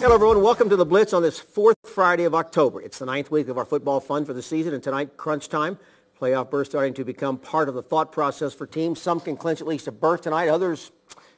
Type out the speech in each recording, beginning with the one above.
Hello, everyone. Welcome to the Blitz on this fourth Friday of October. It's the 9th week of our football fun for the season, and tonight, crunch time. Playoff berth starting to become part of the thought process for teams. Some can clinch at least a berth tonight. Others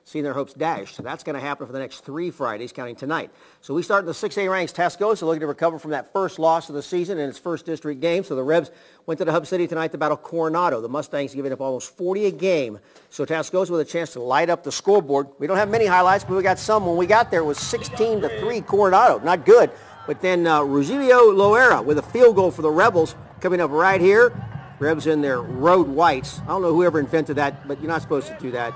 seeing their hopes dashed. So that's going to happen for the next 3 Fridays, counting tonight. So we start in the 6A ranks. Tascosa looking to recover from that first loss of the season in its first district game. So the Rebs went to the Hub City tonight to battle Coronado. The Mustangs giving up almost 40 a game. So Tascosa with a chance to light up the scoreboard. We don't have many highlights, but we got some. When we got there, it was 16-3 Coronado. Not good. But then Rogelio Loera with a field goal for the Rebels coming up right here. Rebs in their road whites. I don't know whoever invented that, but you're not supposed to do that.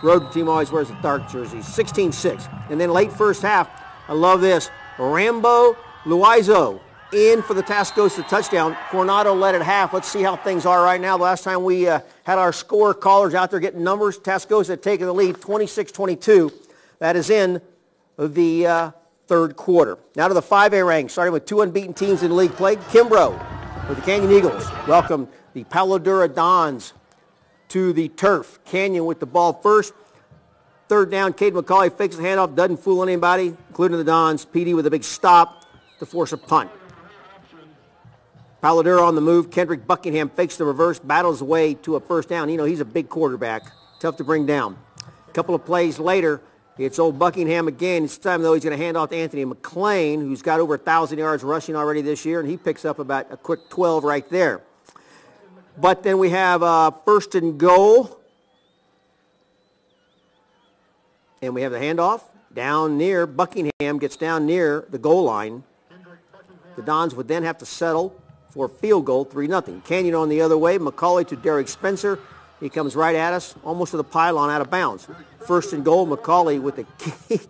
Road team always wears a dark jersey. 16-6. And then late first half, I love this. Rambo Luizo in for the Tascosa touchdown. Coronado led at half. Let's see how things are right now. The last time we had our score callers out there getting numbers, Tascosa had taken the lead 26-22. That is in the third quarter. Now to the 5A ranks, starting with 2 unbeaten teams in league play. Kimbrough with the Canyon Eagles welcome the Palo Duro Dons to the turf. Canyon with the ball first. Third down, Cade McCauley fakes the handoff, doesn't fool anybody, including the Dons. PD with a big stop to force a punt. Palo Duro on the move. Kendrick Buckingham fakes the reverse, battles away to a first down. You know, he's a big quarterback, tough to bring down. A couple of plays later, it's old Buckingham again. This time, though, he's going to hand off to Anthony McLean, who's got over 1,000 yards rushing already this year, and he picks up about a quick 12 right there. But then we have first and goal. And we have the handoff down near. Buckingham gets down near the goal line. The Dons would then have to settle for a field goal, 3-0. Canyon on the other way. McCauley to Derek Spencer. He comes right at us, almost to the pylon, out of bounds. First and goal, McCauley with the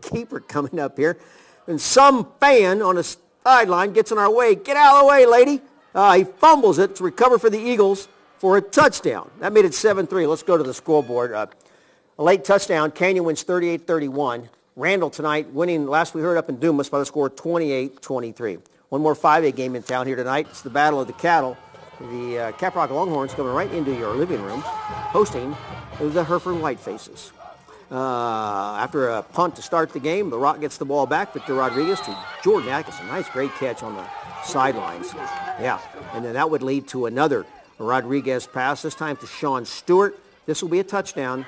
keeper coming up here. And some fan on the sideline gets in our way. Get out of the way, lady. He fumbles it to recover for the Eagles for a touchdown. That made it 7-3. Let's go to the scoreboard. A late touchdown. Canyon wins 38-31. Randall tonight winning, last we heard, up in Dumas by the score 28-23. One more 5A game in town here tonight. It's the Battle of the Cattle. The Caprock Longhorns coming right into your living room, hosting the Hereford Whitefaces. After a punt to start the game, the Rock gets the ball back. Victor Rodriguez to Jordan Atkinson. Nice, great catch on the sidelines. Yeah, and then that would lead to another Rodriguez pass, this time to Sean Stewart. This will be a touchdown,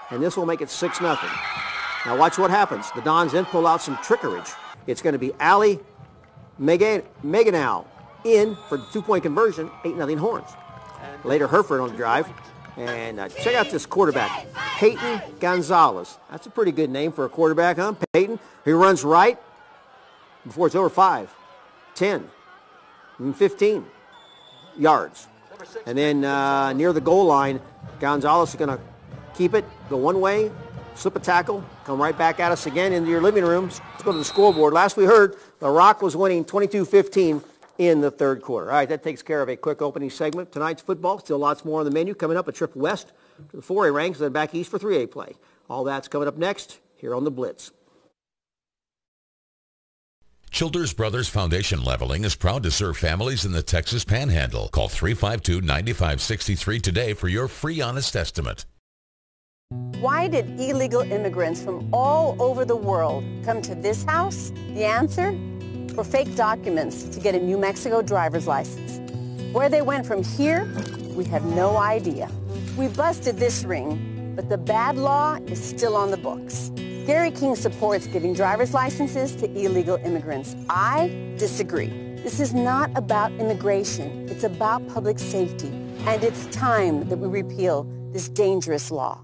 and this will make it 6-0. Now watch what happens. The Dons then pull out some trickery. It's going to be Ali Meganow in for the 2-point conversion, 8-0 Horns. Later, Hereford on the drive. And check out this quarterback, Peyton Gonzalez. That's a pretty good name for a quarterback, huh? Peyton. He runs right before it's over 5, 10, 15 yards. And then near the goal line, Gonzalez is going to keep it, go one way, slip a tackle, come right back at us again into your living room. Let's go to the scoreboard. Last we heard, the Rock was winning 22-15 in the third quarter. All right, that takes care of a quick opening segment. Tonight's football, still lots more on the menu. Coming up, a trip west to the 4A ranks, then back east for 3A play. All that's coming up next here on the Blitz. Childers Brothers Foundation Leveling is proud to serve families in the Texas Panhandle. Call 352-9563 today for your free honest estimate. Why did illegal immigrants from all over the world come to this house? The answer? For fake documents to get a New Mexico driver's license. Where they went from here, we have no idea. We busted this ring, but the bad law is still on the books. Gary King supports giving driver's licenses to illegal immigrants. I disagree. This is not about immigration. It's about public safety. And it's time that we repeal this dangerous law.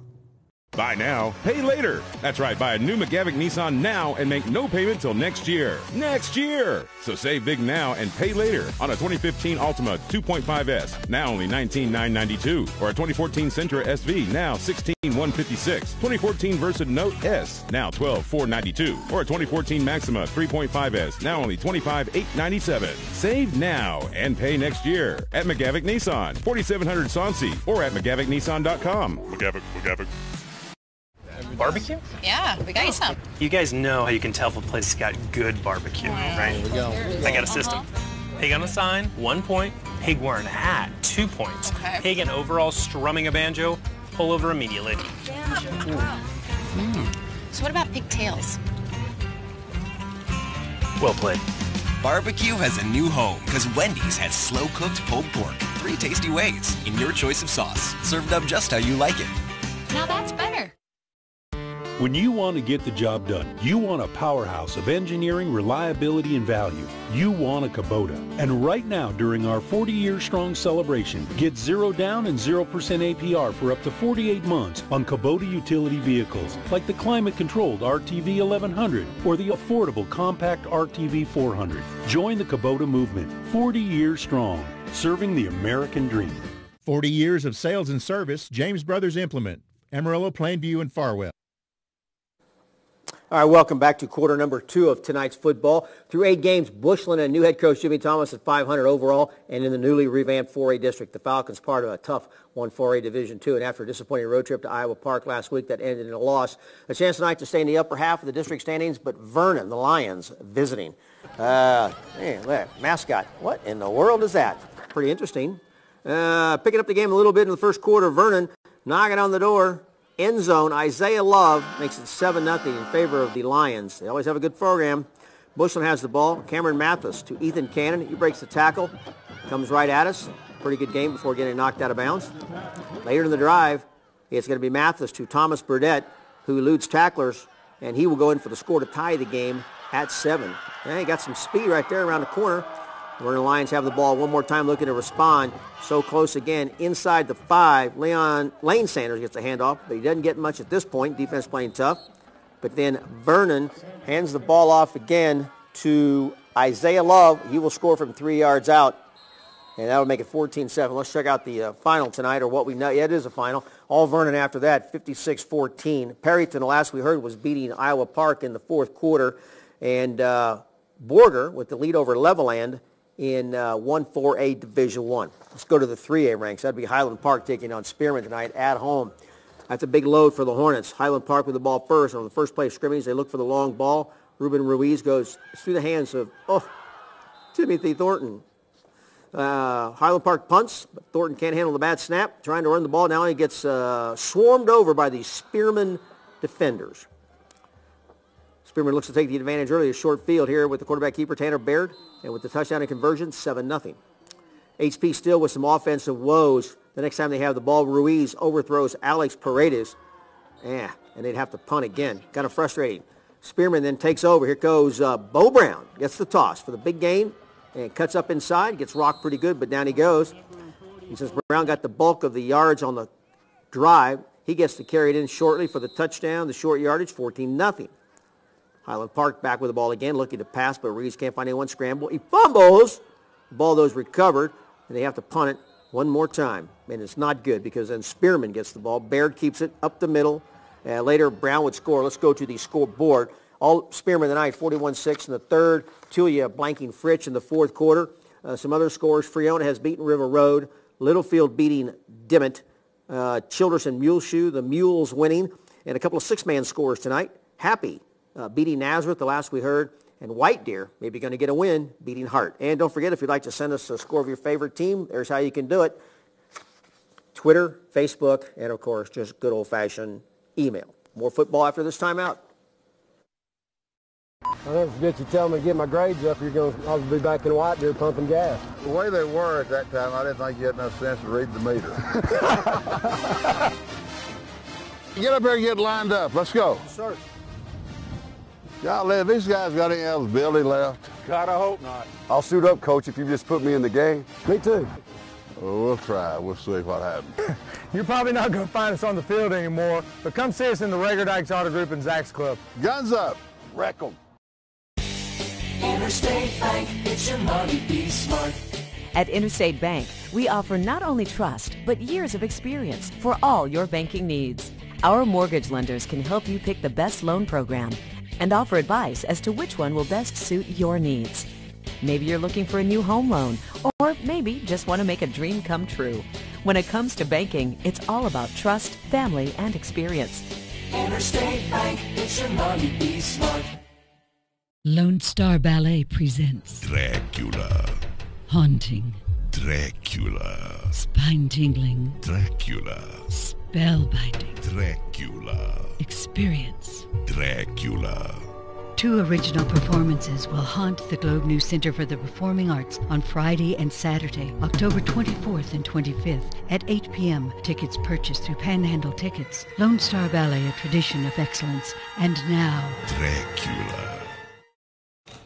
Buy now, pay later. That's right, buy a new McGavick Nissan now and make no payment till next year. Next year! So save big now and pay later on a 2015 Altima 2.5S, now only $19,992. Or a 2014 Sentra SV, now $16,156. 2014 Versa Note S, now $12,492. Or a 2014 Maxima 3.5S, now only $25,897. Save now and pay next year at McGavick Nissan, 4700 Sonsi, or at McGavickNissan.com. McGavick. Barbecue? Yeah, we got you some. You guys know how you can tell if a place has got good barbecue, right? Here we go. I got a system. Pig on a sign, 1 point. Pig wearing a hat, 2 points. Okay. Pig and overall strumming a banjo, pull over immediately. So what about pigtails? Well played. Barbecue has a new home because Wendy's has slow-cooked pulled pork. 3 tasty ways in your choice of sauce, served up just how you like it. Now that's better. When you want to get the job done, you want a powerhouse of engineering, reliability, and value. You want a Kubota. And right now, during our 40-year strong celebration, get 0 down and 0% APR for up to 48 months on Kubota utility vehicles, like the climate-controlled RTV 1100 or the affordable compact RTV 400. Join the Kubota movement, 40 years strong, serving the American dream. 40 years of sales and service, James Brothers Implement, Amarillo, Plainview, and Farwell. All right, welcome back to quarter number 2 of tonight's football. Through 8 games, Bushland and new head coach Jimmy Thomas at 500 overall and in the newly revamped 4A district. The Falcons part of a tough 1-4A Division II, and after a disappointing road trip to Iowa Park last week that ended in a loss. A chance tonight to stay in the upper half of the district standings, but Vernon, the Lions, visiting. Mascot, what in the world is that? Pretty interesting. Picking up the game a little bit in the first quarter, Vernon knocking on the door. End zone, Isaiah Love makes it 7-0 in favor of the Lions. They always have a good program. Bushland has the ball. Cameron Mathis to Ethan Cannon. He breaks the tackle, comes right at us. Pretty good game before getting knocked out of bounds. Later in the drive, it's going to be Mathis to Thomas Burdett, who eludes tacklers, and he will go in for the score to tie the game at 7. He got some speed right there around the corner. Vernon Lions have the ball one more time, looking to respond. So close again, inside the 5. Lane Sanders gets a handoff, but he doesn't get much at this point. Defense playing tough. But then Vernon hands the ball off again to Isaiah Love. He will score from 3 yards out, and that will make it 14-7. Let's check out the final tonight, or what we know. Yeah, it is a final. All Vernon after that, 56-14. Perryton, the last we heard, was beating Iowa Park in the fourth quarter. And Borger with the lead over Leveland in 1-4A Division I. Let's go to the 3A ranks. That'd be Highland Park taking on Spearman tonight at home. That's a big load for the Hornets. Highland Park with the ball first. On the first play of scrimmage, they look for the long ball. Ruben Ruiz goes through the hands of Timothy Thornton. Highland Park punts, but Thornton can't handle the bad snap. Trying to run the ball. Now he gets swarmed over by the Spearman defenders. Spearman looks to take the advantage early. A short field here with the quarterback keeper, Tanner Baird. And with the touchdown and conversion, 7-0. HP still with some offensive woes. The next time they have the ball, Ruiz overthrows Alex Paredes. And they'd have to punt again. Kind of frustrating. Spearman then takes over. Here goes Bo Brown. Gets the toss for the big gain and cuts up inside. Gets rocked pretty good, but down he goes. He says Brown got the bulk of the yards on the drive. He gets to carry it in shortly for the touchdown, the short yardage, 14-0. Highland Park back with the ball again, looking to pass, but Reeves can't find anyone. Scramble. He fumbles. The ball, though, is recovered, and they have to punt it one more time. And it's not good because then Spearman gets the ball. Baird keeps it up the middle. Later, Brown would score. Let's go to the scoreboard. All Spearman tonight, 41-6 in the third. Tulia blanking Fritch in the fourth quarter. Some other scores. Freona has beaten River Road. Littlefield beating Dimmitt. Childress and Muleshoe, the Mules winning. And a couple of six-man scores tonight. Happy beating Nazareth, the last we heard, and White Deer maybe going to get a win, beating Hart. And don't forget, if you'd like to send us a score of your favorite team, there's how you can do it. Twitter, Facebook, and, of course, just good old-fashioned email. More football after this timeout. I'll never forget you telling me to get my grades up. I'll be back in White Deer pumping gas. The way they were at that time, I didn't think you had enough sense to read the meter. Get up here and get lined up. Let's go. Sir. Golly, these guys got any eligibility left? God, I hope not. I'll suit up, Coach, if you just put me in the game. Me too. Well, we'll try. We'll see what happens. You're probably not going to find us on the field anymore, but come see us in the Rager Dykes Auto Group and Zach's Club. Guns up. Wreck 'em. Interstate Bank, it's your money, be smart. At Interstate Bank, we offer not only trust, but years of experience for all your banking needs. Our mortgage lenders can help you pick the best loan program and offer advice as to which one will best suit your needs. Maybe you're looking for a new home loan, or maybe just want to make a dream come true. When it comes to banking, it's all about trust, family, and experience. Interstate Bank, it's your money, be smart. Lone Star Ballet presents Dracula. Haunting. Dracula. Spine-tingling. Dracula. Spellbinding. Dracula. Experience. Dracula. 2 original performances will haunt the Globe News Center for the Performing Arts on Friday and Saturday, October 24th and 25th at 8 p.m. Tickets purchased through Panhandle Tickets. Lone Star Ballet, a tradition of excellence. And now, Dracula.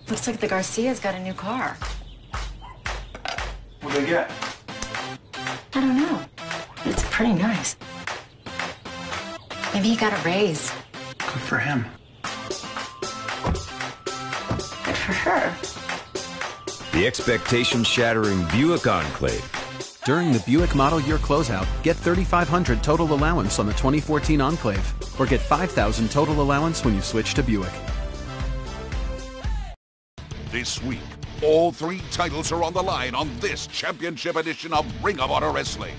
Looks like the Garcia's got a new car. What'd they get? I don't know. It's pretty nice. Maybe he got a raise. Good for him. Good for her. The expectation-shattering Buick Enclave. During the Buick Model Year Closeout, get $3,500 total allowance on the 2014 Enclave, or get $5,000 total allowance when you switch to Buick. This week, all 3 titles are on the line on this championship edition of Ring of Honor Wrestling.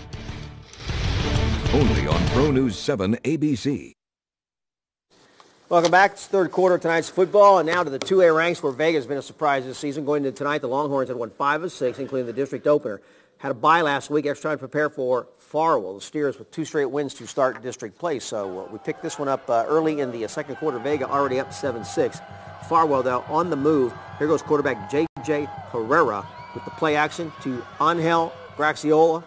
Only on Pro News 7 ABC. Welcome back. It's third quarter of tonight's football, and now to the 2A ranks where Vega has been a surprise this season. Going into tonight, the Longhorns had won 5 of 6, including the district opener. Had a bye last week, extra time to prepare for Farwell. The Steers with 2 straight wins to start district play. So we picked this one up early in the second quarter. Vega already up 7-6. Farwell, though, on the move. Here goes quarterback J.J. Herrera with the play action to Angel Graxiola.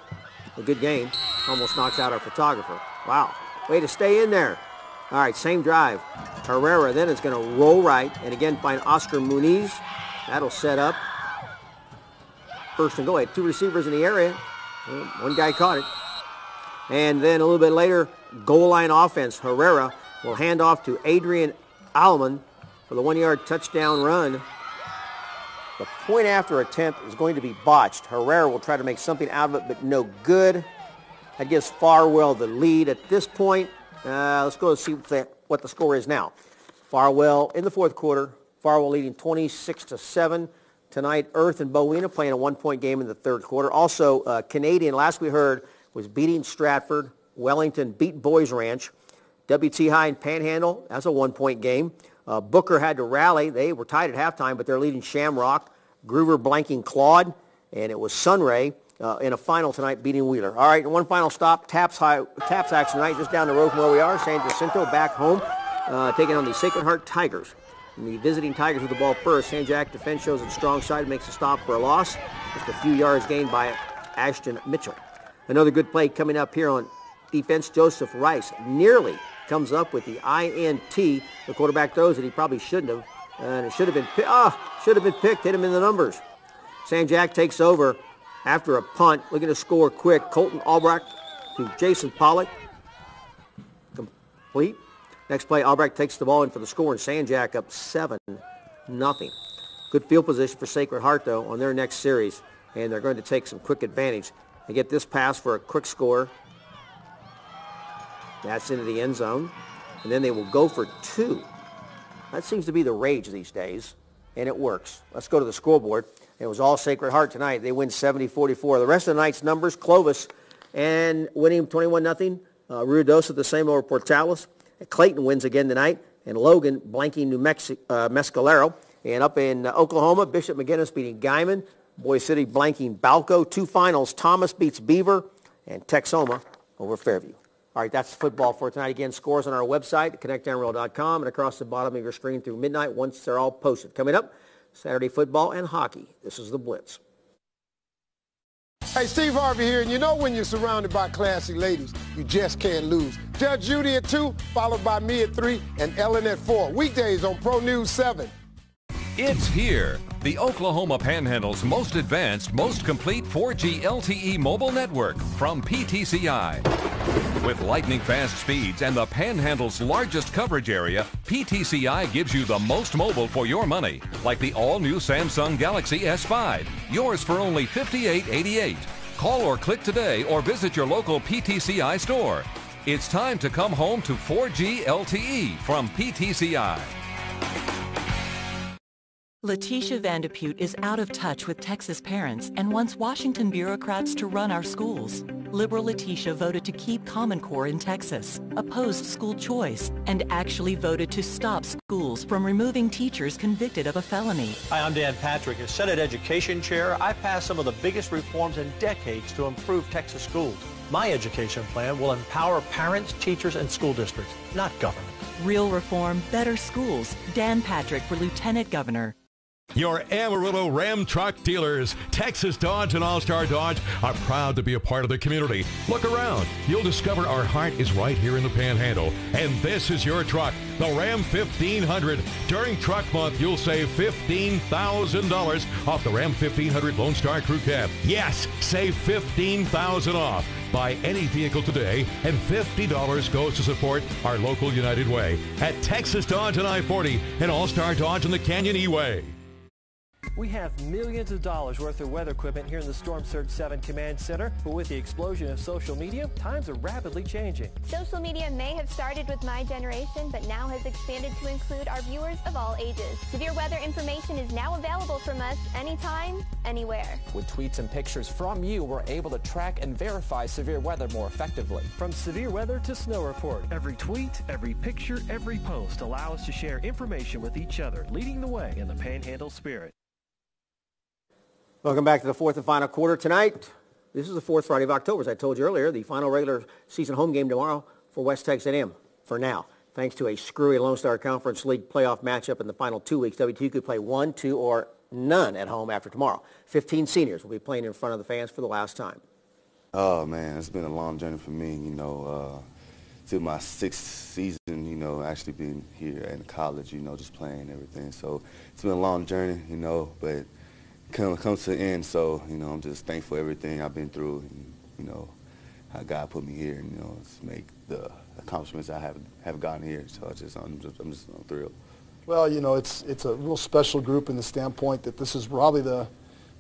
A good game. Almost knocks out our photographer. Wow. Way to stay in there. All right, same drive. Herrera then is going to roll right and again find Oscar Muniz. That'll set up. First and goal. Had 2 receivers in the area. One guy caught it. And then a little bit later, goal line offense. Herrera will hand off to Adrian Allman for the 1-yard touchdown run. The point after attempt is going to be botched. Herrera will try to make something out of it, but no good. That gives Farwell the lead at this point. Let's go see what the score is now. Farwell in the fourth quarter. Farwell leading 26-7. Tonight, Earth and Bowena playing a 1-point game in the third quarter. Also, Canadian, last we heard, was beating Stratford. Wellington beat Boys Ranch. WT High and Panhandle, that's a 1-point game. Booker had to rally. They were tied at halftime, but they're leading Shamrock. Groover blanking Claude, and it was Sunray in a final tonight beating Wheeler. All right, and one final stop. Taps action tonight, just down the road from where we are. San Jacinto back home, taking on the Sacred Heart Tigers. And the visiting Tigers with the ball first. San Jack defense shows its strong side, makes a stop for a loss. Just a few yards gained by Ashton Mitchell. Another good play coming up here on defense. Joseph Rice nearly comes up with the INT. The quarterback throws it. He probably shouldn't have. And it should have been picked. Hit him in the numbers. San Jack takes over after a punt. Looking to score quick. Colton Albrecht to Jason Pollock. Complete. Next play, Albrecht takes the ball in for the score, and San Jack up 7-0. Good field position for Sacred Heart, though, on their next series, and they're going to take some quick advantage. They get this pass for a quick score. That's into the end zone. And then they will go for 2. That seems to be the rage these days, and it works. Let's go to the scoreboard. It was all Sacred Heart tonight. They win 70-44. The rest of the night's numbers, Clovis and winning 21-0. Ruidoso the same over Portales. Clayton wins again tonight, and Logan blanking New Mescalero. And up in Oklahoma, Bishop McGinnis beating Guyman. Boise City blanking Balco. 2 finals, Thomas beats Beaver, and Texoma over Fairview. All right, that's football for tonight. Again, scores on our website, connectamarillo.com, and across the bottom of your screen through midnight once they're all posted. Coming up, Saturday football and hockey. This is the Blitz. Hey, Steve Harvey here, and you know when you're surrounded by classy ladies, you just can't lose. Judge Judy at 2, followed by me at 3, and Ellen at 4. Weekdays on Pro News 7. It's here, the Oklahoma Panhandle's most advanced, most complete 4G LTE mobile network from PTCI. With lightning-fast speeds and the Panhandle's largest coverage area, PTCI gives you the most mobile for your money, like the all-new Samsung Galaxy S5, yours for only $58.88. Call or click today or visit your local PTCI store. It's time to come home to 4G LTE from PTCI. Letitia Vandepute is out of touch with Texas parents and wants Washington bureaucrats to run our schools. Liberal Letitia voted to keep Common Core in Texas, opposed school choice, and actually voted to stop schools from removing teachers convicted of a felony. Hi, I'm Dan Patrick. As Senate Education Chair, I passed some of the biggest reforms in decades to improve Texas schools. My education plan will empower parents, teachers, and school districts, not government. Real reform, better schools. Dan Patrick for Lieutenant Governor. Your Amarillo Ram truck dealers, Texas Dodge and All-Star Dodge, are proud to be a part of the community. Look around. You'll discover our heart is right here in the Panhandle. And this is your truck, the Ram 1500. During Truck Month, you'll save $15,000 off the Ram 1500 Lone Star Crew Cab. Yes, save $15,000 off. Buy any vehicle today, and $50 goes to support our local United Way at Texas Dodge and I-40 and All-Star Dodge and the Canyon E-Way. We have millions of dollars worth of weather equipment here in the Storm Surge 7 Command Center, but with the explosion of social media, times are rapidly changing. Social media may have started with my generation, but now has expanded to include our viewers of all ages. Severe weather information is now available from us anytime, anywhere. With tweets and pictures from you, we're able to track and verify severe weather more effectively. From severe weather to snow report, every tweet, every picture, every post allow us to share information with each other, leading the way in the Panhandle spirit. Welcome back to the fourth and final quarter tonight. This is the fourth Friday of October, as I told you earlier, the final regular season home game tomorrow for West Texas A&M for now. Thanks to a screwy Lone Star Conference League playoff matchup in the final 2 weeks, WTU could play 1, 2, or none at home after tomorrow. 15 seniors will be playing in front of the fans for the last time. Oh, man, it's been a long journey for me, to my sixth season, actually being here in college, just playing and everything. So it's been a long journey, but comes to the end, so I'm just thankful for everything I've been through, and how God put me here, and to make the accomplishments I have gotten here. So I'm just thrilled. Well, it's a real special group in the standpoint that this is probably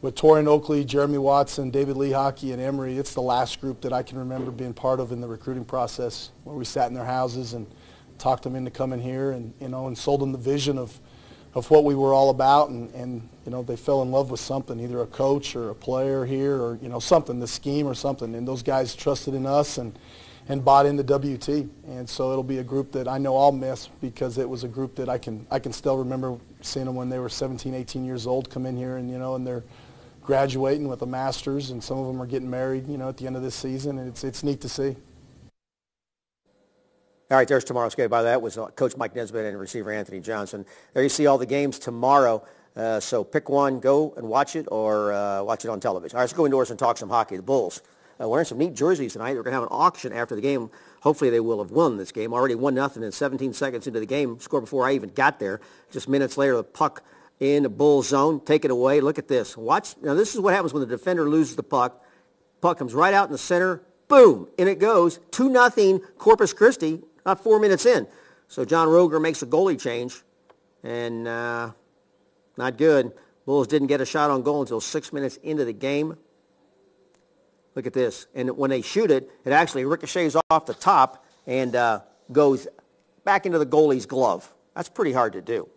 with Torian Oakley, Jeremy Watson, David Lee Hockey, and Emory. It's the last group that I can remember being part of in the recruiting process, where we sat in their houses and talked them into coming here, and and sold them the vision of what we were all about, and they fell in love with something, either a coach or a player here, or something, the scheme or something, and those guys trusted in us and bought into WT, and so it'll be a group that I know I'll miss, because it was a group that I can still remember seeing them when they were 17, 18 years old, come in here, and and they're graduating with a master's, and some of them are getting married at the end of this season, and it's neat to see. All right, there's tomorrow's game. By that was Coach Mike Nesbitt and receiver Anthony Johnson. There you see all the games tomorrow. So pick one, go and watch it, or watch it on television. All right, let's go indoors and talk some hockey. The Bulls wearing some neat jerseys tonight. They're going to have an auction after the game. Hopefully they will have won this game. Already 1-0 in 17 seconds into the game. Scored before I even got there. Just minutes later, the puck in the Bulls zone. Take it away. Look at this. Watch. Now, this is what happens when the defender loses the puck. Puck comes right out in the center. Boom. In it goes. 2-0 Corpus Christi. Not 4 minutes in. So John Roger makes a goalie change, and not good. Bulls didn't get a shot on goal until 6 minutes into the game. Look at this. And when they shoot it, it actually ricochets off the top and goes back into the goalie's glove. That's pretty hard to do.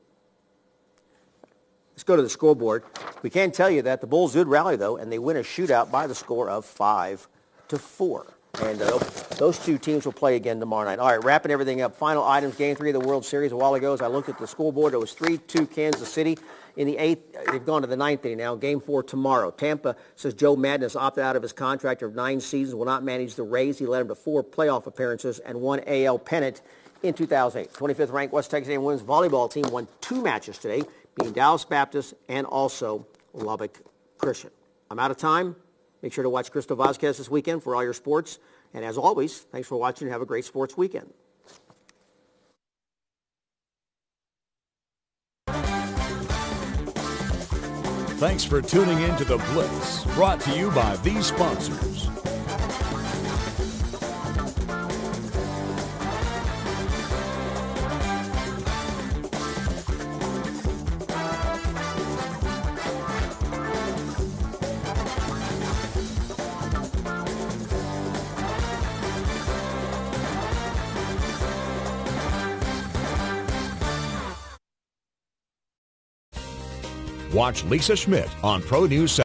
Let's go to the scoreboard. We can tell you that the Bulls did rally, though, and they win a shootout by the score of 5-4. And those two teams will play again tomorrow night. All right, wrapping everything up. Final items, Game 3 of the World Series. A while ago, as I looked at the scoreboard, it was 3-2 Kansas City. In the 8th, they've gone to the 9th inning now. Game 4 tomorrow. Tampa says Joe Madden has opted out of his contract of 9 seasons, will not manage the Rays. He led them to 4 playoff appearances and 1 AL pennant in 2008. 25th ranked West Texas A&M women's volleyball team won 2 matches today, beating Dallas Baptist and also Lubbock Christian. I'm out of time. Make sure to watch Crystal Vasquez this weekend for all your sports. And as always, thanks for watching and have a great sports weekend. Thanks for tuning in to The Blitz, brought to you by these sponsors. Watch Lisa Schmidt on Pro News 7.